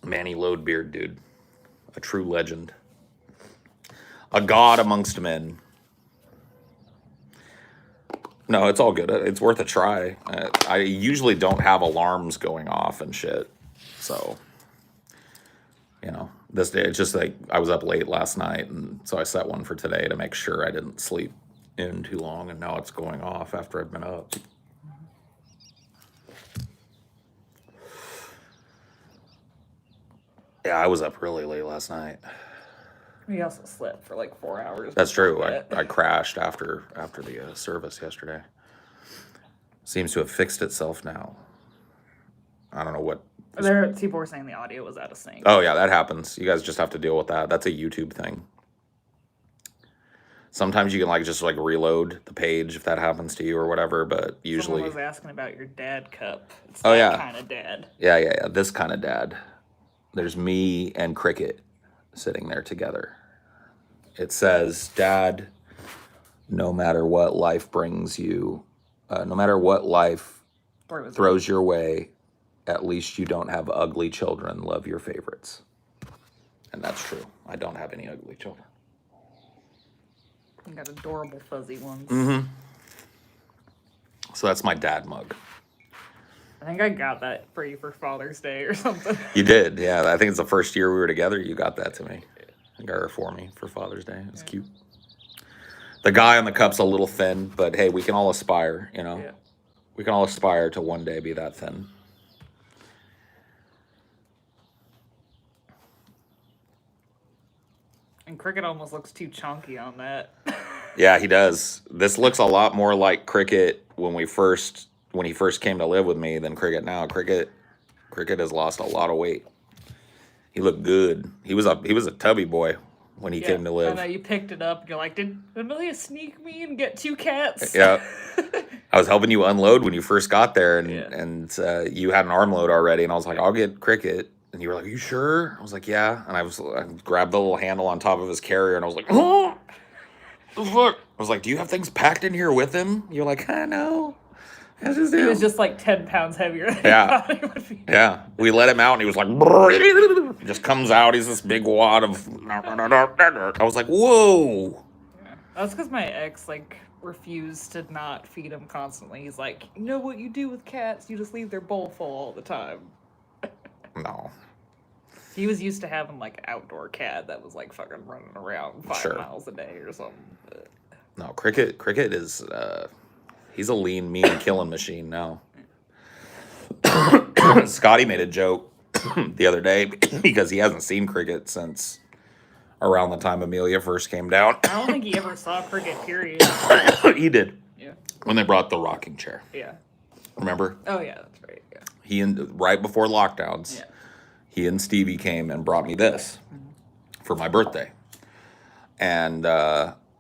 Manny Loadbeard, dude. A true legend. A god amongst men. No, it's all good. It's worth a try. I usually don't have alarms going off and shit. So, you know, this day, it's just like I was up late last night, and so I set one for today to make sure I didn't sleep in too long, and now it's going off after I've been up. Yeah, I was up really late last night. We also slept for like 4 hours. That's true. before that. I crashed after the service yesterday. Seems to have fixed itself now. I don't know what. People were saying the audio was out of sync. Oh yeah, that happens. You guys just have to deal with that. That's a YouTube thing. Sometimes you can just reload the page if that happens to you or whatever, but usually. Someone was asking about your dad cup. It's Oh, that yeah. kind of dad. Yeah. This kind of dad. There's me and Cricket sitting there together. It says, "Dad, no matter what life brings you, no matter what life throws your way, at least you don't have ugly children. Love your favorites." And that's true. I don't have any ugly children. You got adorable fuzzy ones. Mm-hmm. So that's my dad mug. I think I got that for you for Father's Day or something. You did, yeah. I think it's the first year we were together. You got that to me. You got her for me for Father's Day. It's cute. The guy on the cup's a little thin, but hey, we can all aspire, you know. Yeah. We can all aspire to one day be that thin. And Cricket almost looks too chunky on that. Yeah, he does. This looks a lot more like Cricket when he first came to live with me than Cricket now. Cricket has lost a lot of weight. He looked good. He was a tubby boy when he came to live. I know you picked it up. You're like, did Amelia sneak me and get 2 cats? Yeah. I was helping you unload when you first got there, and you had an arm load already, and I was like, "I'll get Cricket." And you were like, "Are you sure?" I was like, "Yeah." And I grabbed the little handle on top of his carrier, and I was like, "Oh, look!" I was like, "Do you have things packed in here with him?" You're like, "I know." He was just like 10 pounds heavier than Yeah. he would be. Yeah. We let him out, and he was like, just comes out. He's this big wad of. I was like, "Whoa." Yeah. That's because my ex refused to not feed him constantly. He's like, "You know what you do with cats? You just leave their bowl full all the time." No. He was used to having an outdoor cat that was fucking running around 5 miles a day or something. But... No, Cricket is he's a lean, mean killing machine now. Scotty made a joke the other day because he hasn't seen Cricket since around the time Amelia first came down. I don't think he ever saw Cricket, period. He did. Yeah. When they brought the rocking chair. Yeah. Remember? Oh, yeah, that's right. Yeah. Right before lockdowns, he and Stevie came and brought me this for my birthday. And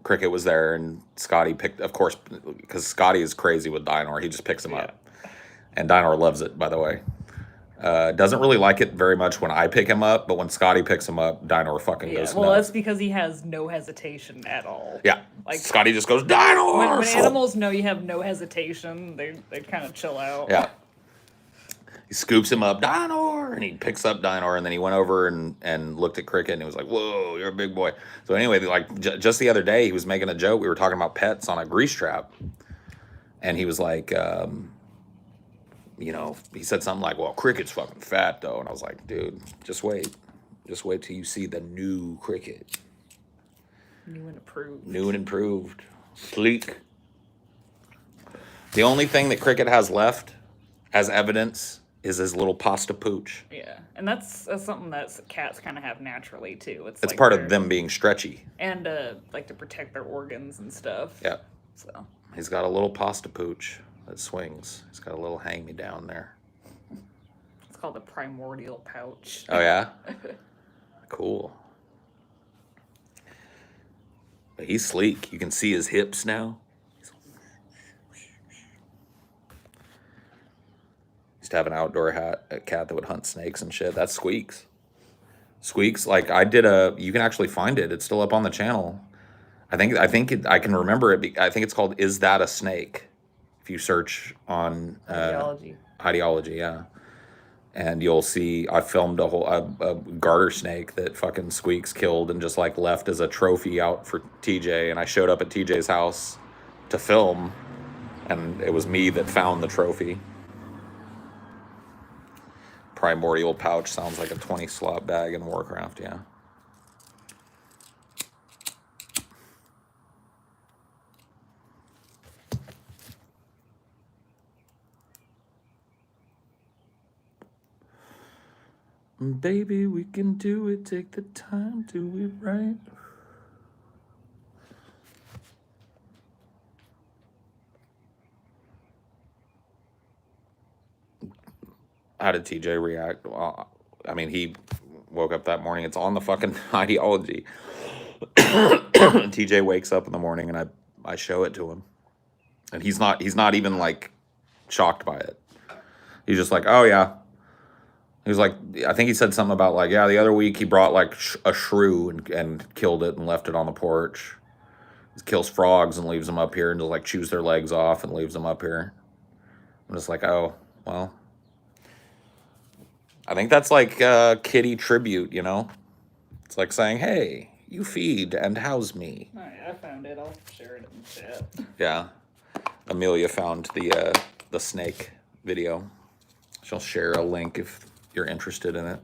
Cricket was there, and Scotty picked, of course, because Scotty is crazy with Dinor. He just picks him up. And Dinor loves it, by the way. Doesn't really like it very much when I pick him up, but when Scotty picks him up, Dinor fucking goes well, nuts. that's because he has no hesitation at all. Yeah. Scotty just goes, Dinor! When animals know you have no hesitation, they kind of chill out. Yeah. He scoops him up, Dinor, and he picks up Dinor, and then he went over and looked at Cricket, and he was like, "Whoa, you're a big boy." So anyway, just the other day, he was making a joke. We were talking about pets on a grease trap, and he was like, he said something like, "Well, Cricket's fucking fat, though," and I was like, "Dude, just wait till you see the new Cricket, New and improved, sleek." The only thing that Cricket has left as evidence is his little pasta pooch. Yeah, and that's something that cats kind of have naturally too. It's part of them being stretchy and to protect their organs and stuff. Yeah. So he's got a little pasta pooch that swings. He's got a little hang me down there. It's called a primordial pouch. Oh yeah. Cool. But he's sleek. You can see his hips now. Used to have an outdoor a cat that would hunt snakes and shit. That's Squeaks. Squeaks, like I did you can actually find it. It's still up on the channel. I can remember it. I think it's called "Is That a Snake?" If you search on Highdeology, yeah, and you'll see I filmed a garter snake that fucking Squeaks killed and just like left as a trophy out for TJ. And I showed up at TJ's house to film, and it was me that found the trophy. Primordial pouch sounds like a 20 slot bag in Warcraft, yeah. Baby, we can do it. Take the time, do it right. How did TJ react? Well, I mean, he woke up that morning. It's on the fucking Highdeology. TJ wakes up in the morning, and I show it to him, and he's not even like shocked by it. He's just like, oh yeah. He was like, I think he said something about like, yeah, the other week he brought like a shrew and killed it and left it on the porch. He kills frogs and leaves them up here and just like chews their legs off and leaves them up here. I'm just like, oh, well. I think that's like kitty tribute, you know? It's like saying, hey, you feed and house me. All right, I found it. I'll share it in the chat. Yeah. Amelia found the snake video. She'll share a link if you're interested in it.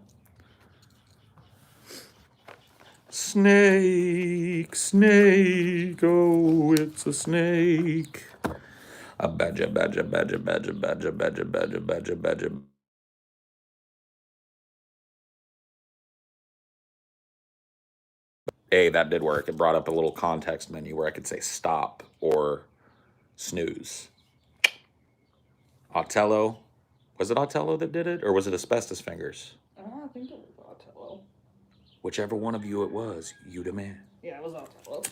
Snake, snake, oh, it's a snake. A badger, badger, badger, badger, badger, badger, badger, badger, badger. That did work. It brought up a little context menu where I could say stop or snooze. Otello. Was it Otello that did it, or was it Asbestos Fingers? I think it was Otello. Whichever one of you it was, you the man. Yeah, it was Otello.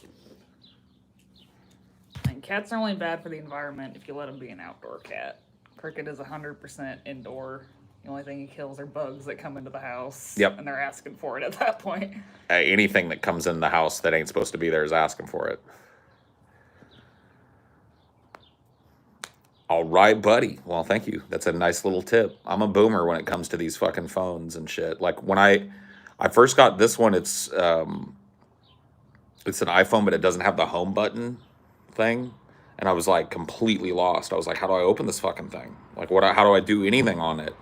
And cats are only bad for the environment if you let them be an outdoor cat. Cricket is 100% indoor. The only thing he kills are bugs that come into the house. Yep. And they're asking for it at that point. Anything that comes in the house that ain't supposed to be there is asking for it. All right, buddy. Well, thank you. That's a nice little tip. I'm a boomer when it comes to these fucking phones and shit. Like when I first got this one, it's an iPhone, but it doesn't have the home button thing. And I was like completely lost. I was like, how do I open this fucking thing? Like how do I do anything on it?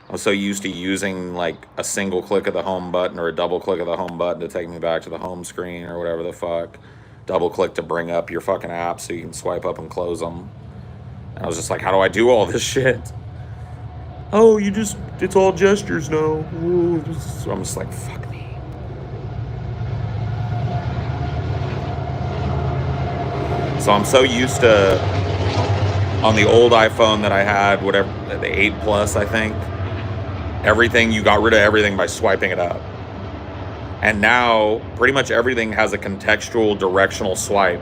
I was so used to using like a single click of the home button or a double click of the home button to take me back to the home screen or whatever the fuck. Double click to bring up your fucking app so you can swipe up and close them. And I was just like, how do I do all this shit? Oh, it's all gestures now. So I'm just like, fuck me. So I'm so used to, on the old iPhone that I had, whatever, the 8 Plus, I think, you got rid of everything by swiping it up. And now, pretty much everything has a contextual directional swipe.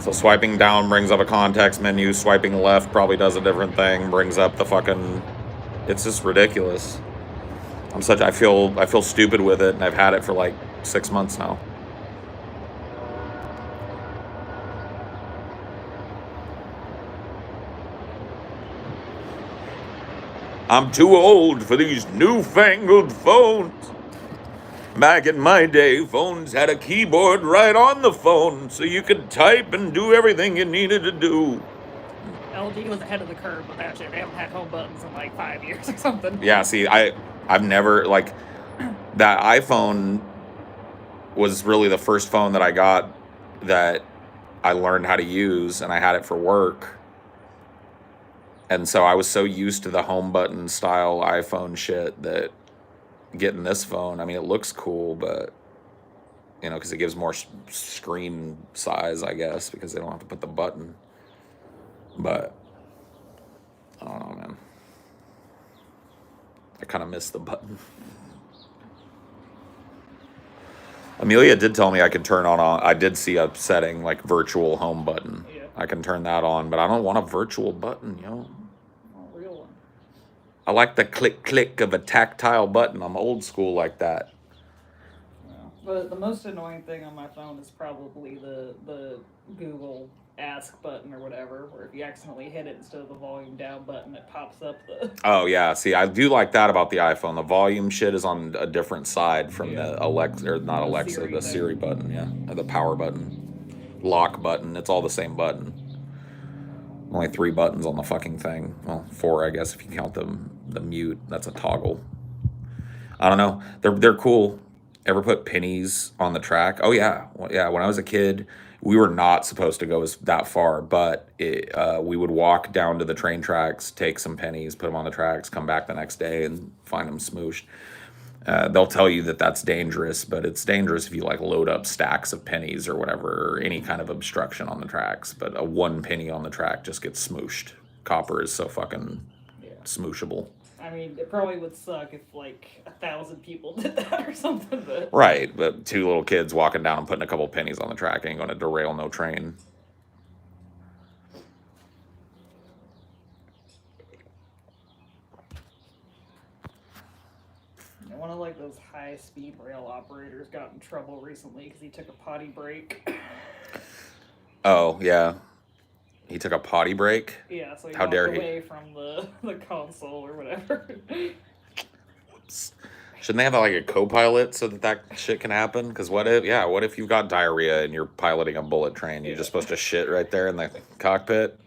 So swiping down brings up a context menu, swiping left probably does a different thing, brings up the fucking, it's just ridiculous. I feel stupid with it, and I've had it for like 6 months now. I'm too old for these newfangled phones. Back in my day, phones had a keyboard right on the phone, so you could type and do everything you needed to do. LG was ahead of the curve with that shit. They haven't had home buttons in like 5 years or something. Yeah, see, I've never, like, that iPhone was really the first phone that I got that I learned how to use, and I had it for work. And so I was so used to the home button style iPhone shit that getting this phone, I mean, it looks cool, but, you know, because it gives more screen size, I guess, because they don't have to put the button. But, I don't know, man. I kind of miss the button. Amelia did tell me I could turn on, I did see a setting, like virtual home button. Yeah. I can turn that on, but I don't want a virtual button, yo. Oh, real one. I like the click of a tactile button. I'm old school like that. But the most annoying thing on my phone is probably the Google Ask button or whatever, where if you accidentally hit it instead of the volume down button, it pops up the. Oh yeah, see, I do like that about the iPhone. The volume shit is on a different side from the Alexa, or not Alexa, the Siri button, yeah, or the power button, lock button. It's all the same button. Only 3 buttons on the fucking thing. Well, 4, I guess, if you count the mute. That's a toggle. I don't know. They're cool. Ever put pennies on the track? Oh yeah, well, yeah. When I was a kid, we were not supposed to go that far, but we would walk down to the train tracks, take some pennies, put them on the tracks, come back the next day, and find them smooshed. They'll tell you that that's dangerous, but it's dangerous if you like load up stacks of pennies or whatever, or any kind of obstruction on the tracks. But a 1 penny on the track just gets smooshed. Copper is so fucking smooshable. I mean, it probably would suck if like 1,000 people did that or something. But right, but 2 little kids walking down and putting a couple pennies on the track ain't going to derail no train. One of like those high-speed rail operators got in trouble recently because he took a potty break. Oh yeah, he took a potty break. Yeah, so he How walked dare he? away from the console or whatever. Whoops. Shouldn't they have like a co-pilot so that shit can happen? Because what if you've got diarrhea and you're piloting a bullet train? You're just supposed to shit right there in the cockpit?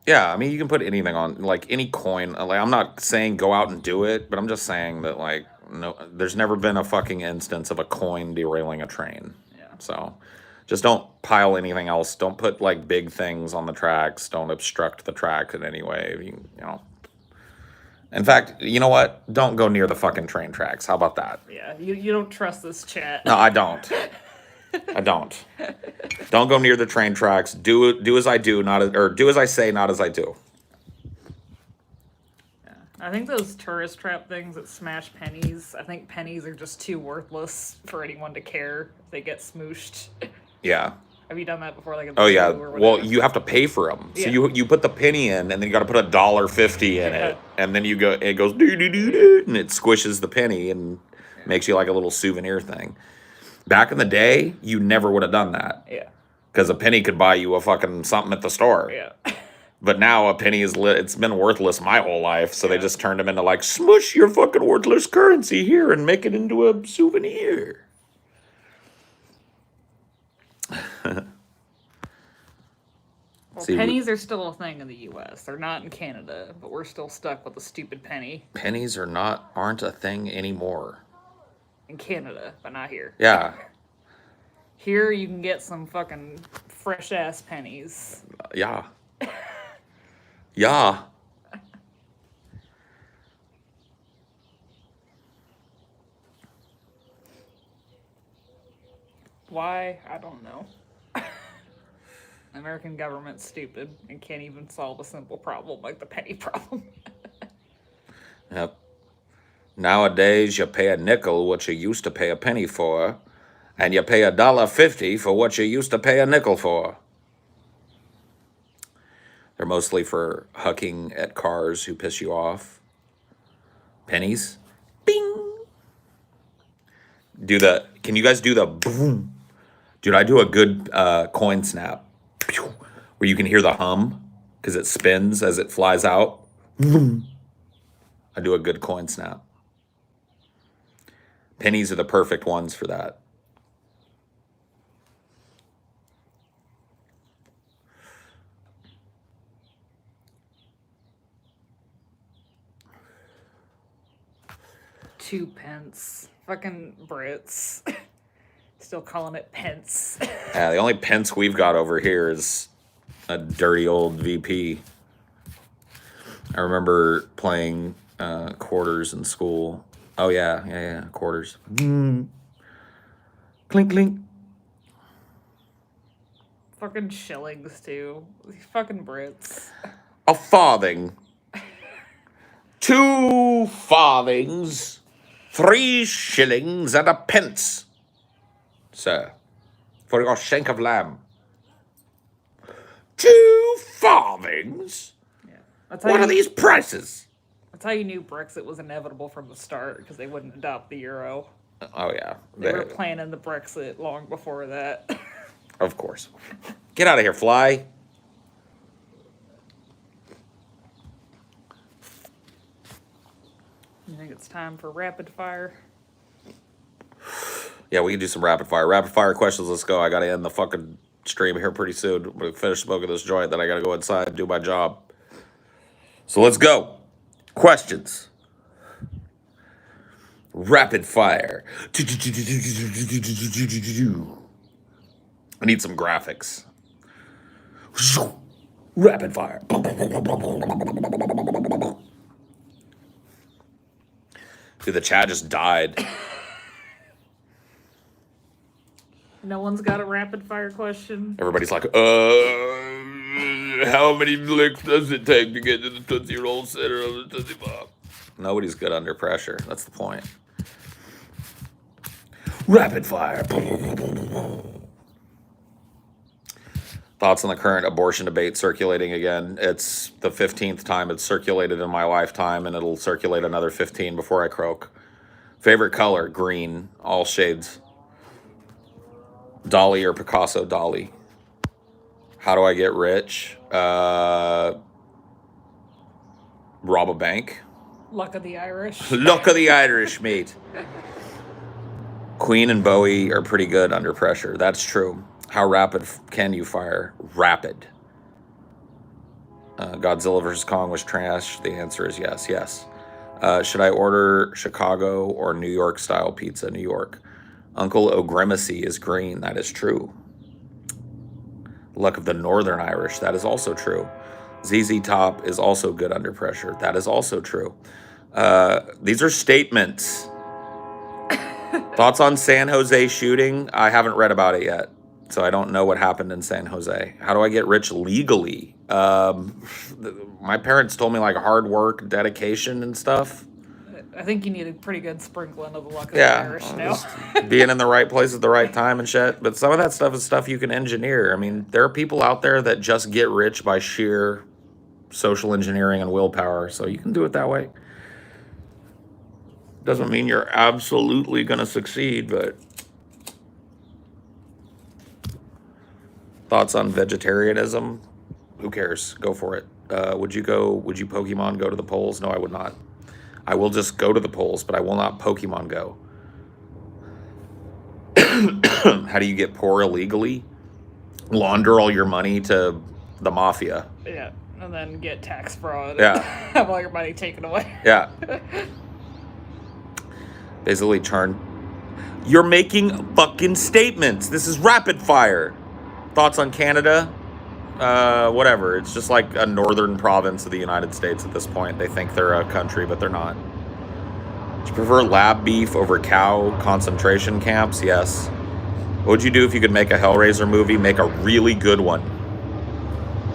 Yeah, I mean, you can put anything on, like any coin. Like, I'm not saying go out and do it, but I'm just saying that, like, no, there's never been a fucking instance of a coin derailing a train. Yeah. So just don't pile anything else. Don't put, like, big things on the tracks. Don't obstruct the track in any way. You know. In fact, you know what? Don't go near the fucking train tracks. How about that? Yeah, you don't trust this chat. No, I don't. I don't. Don't go near the train tracks. Do as I do, do as I say, not as I do. Yeah. I think those tourist trap things that smash pennies, I think pennies are just too worthless for anyone to care if they get smooshed. Yeah. Have you done that before? Like oh yeah. Well, you have to pay for them. So you put the penny in, and then you got to put $1.50 in it, and then it goes doo doo doo doo, and it squishes the penny and makes you like a little souvenir thing. Back in the day, you never would have done that. Yeah. Because a penny could buy you a fucking something at the store. Yeah. But now a penny it's been worthless my whole life, so they just turned them into like, smush your fucking worthless currency here and make it into a souvenir. Well, pennies are still a thing in the U.S. They're not in Canada, but we're still stuck with the stupid penny. Pennies aren't a thing anymore. In Canada, but not here. Yeah. Here you can get some fucking fresh-ass pennies. Yeah. Yeah. Why? I don't know. The American government's stupid and can't even solve a simple problem like the penny problem. Yep. Nowadays, you pay a nickel what you used to pay a penny for, and you pay $1.50 for what you used to pay a nickel for. They're mostly for hucking at cars who piss you off. Pennies. Bing. Can you guys do the boom? Dude, I do a good coin snap. Where you can hear the hum because it spins as it flies out. I do a good coin snap. Pennies are the perfect ones for that. Two pence. Fucking Brits. Still calling it pence. Yeah, the only pence we've got over here is a dirty old VP. I remember playing quarters in school. Oh yeah, quarters. Clink, clink. Fucking shillings too. These fucking Brits. A farthing. 2 farthings. 3 shillings and a pence, sir, for your shank of lamb. 2 farthings? Yeah. That's What are these prices? That's how you knew Brexit was inevitable from the start, because they wouldn't adopt the euro. Oh, yeah. They were planning the Brexit long before that. Of course. Get out of here, fly. You think it's time for rapid fire? Yeah, we can do some rapid fire. Rapid fire questions, let's go. I gotta end the fucking stream here pretty soon. We finish smoking this joint, then I gotta go inside and do my job. So let's go. Questions. Rapid fire. I need some graphics. Rapid fire. Dude, the chat just died. No one's got a rapid fire question. Everybody's like, how many licks does it take to get to the Tootsie Roll center of the Tootsie Pop? Nobody's good under pressure. That's the point. Rapid fire. Thoughts on the current abortion debate circulating again? It's the 15th time it's circulated in my lifetime, and it'll circulate another 15 before I croak. Favorite color? Green. All shades. Dolly or Picasso? Dolly. How do I get rich? Rob a bank. Luck of the Irish. Luck of the Irish, mate. Queen and Bowie are pretty good under pressure. That's true. How rapid can you fire? Rapid. Godzilla vs. Kong was trash. The answer is yes, yes. Should I order Chicago or New York style pizza? New York. Uncle O'Grimacy is green. That is true. Luck of the Northern Irish. That is also true. ZZ Top is also good under pressure. That is also true. These are statements. Thoughts on San Jose shooting? I haven't read about it yet, so I don't know what happened in San Jose. How do I get rich legally? My parents told me like hard work, dedication, and stuff. I think you need a pretty good sprinkling of the luck of Yeah, the Irish now. being in the right place at the right time and shit. But some of that stuff is stuff you can engineer. I mean, there are people out there that just get rich by sheer social engineering and willpower, so you can do it that way. Doesn't mean you're absolutely going to succeed, but thoughts on vegetarianism? Who cares? Go for it. Would you Pokemon go to the polls? No, I would not. I will just go to the polls, but I will not Pokemon go. How do you get poor illegally? Launder all your money to the mafia. Yeah, and then get tax fraud. Yeah. Have all your money taken away. Yeah. Basically, you're making fucking statements. This is rapid fire. Thoughts on Canada? Whatever. It's just like a northern province of the United States at this point. They think they're a country, but they're not. Do you prefer lab beef over cow concentration camps? Yes. What would you do if you could make a Hellraiser movie? Make a really good one.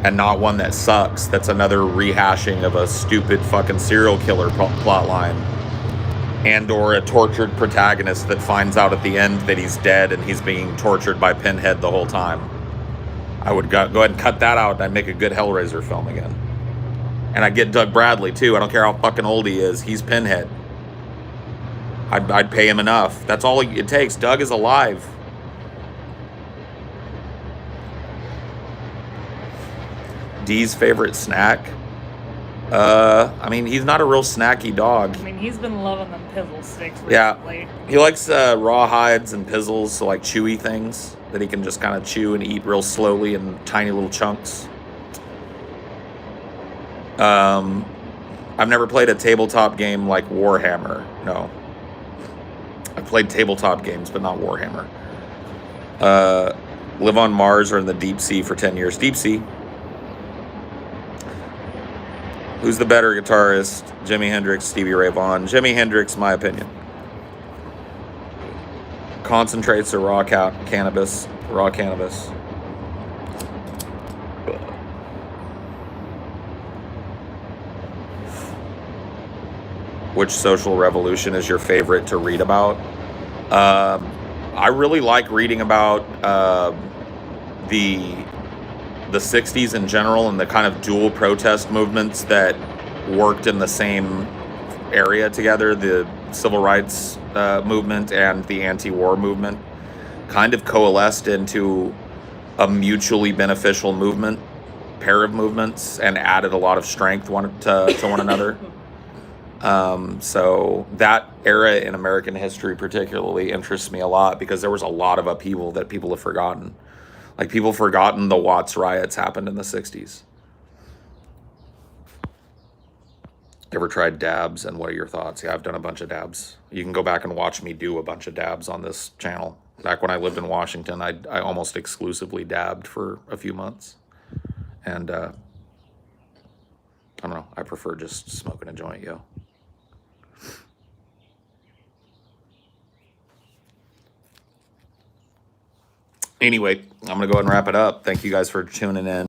And not one that sucks. That's another rehashing of a stupid fucking serial killer plot line. And or a tortured protagonist that finds out at the end that he's dead and he's being tortured by Pinhead the whole time. I would go ahead and cut that out and I'd make a good Hellraiser film again. And I'd get Doug Bradley too. I don't care how fucking old he is. He's Pinhead. I'd pay him enough. That's all it takes. Doug is alive. D's favorite snack? I mean, he's not a real snacky dog. I mean, he's been loving them pizzle sticks recently. Yeah, he likes raw hides and pizzles, so like chewy things that he can just kind of chew and eat real slowly in tiny little chunks. I've never played a tabletop game like Warhammer. No. I've played tabletop games, but not Warhammer. Live on Mars or in the deep sea for 10 years. Deep sea. Who's the better guitarist? Jimi Hendrix, Stevie Ray Vaughan. Jimi Hendrix, my opinion. Concentrates or raw cannabis? Raw cannabis. Which social revolution is your favorite to read about? I really like reading about the the 60s in general and the kind of dual protest movements that worked in the same area together, the civil rights movement and the anti-war movement, kind of coalesced into a mutually beneficial pair of movements, and added a lot of strength to one another. So that era in American history particularly interests me a lot, because there was a lot of upheaval that people have forgotten. Like, people forgotten the Watts riots happened in the 60s. Ever tried dabs, and what are your thoughts? Yeah, I've done a bunch of dabs. You can go back and watch me do a bunch of dabs on this channel. Back when I lived in Washington, I almost exclusively dabbed for a few months. And I don't know, I prefer just smoking a joint, yo. Anyway, I'm going to go ahead and wrap it up. Thank you guys for tuning in.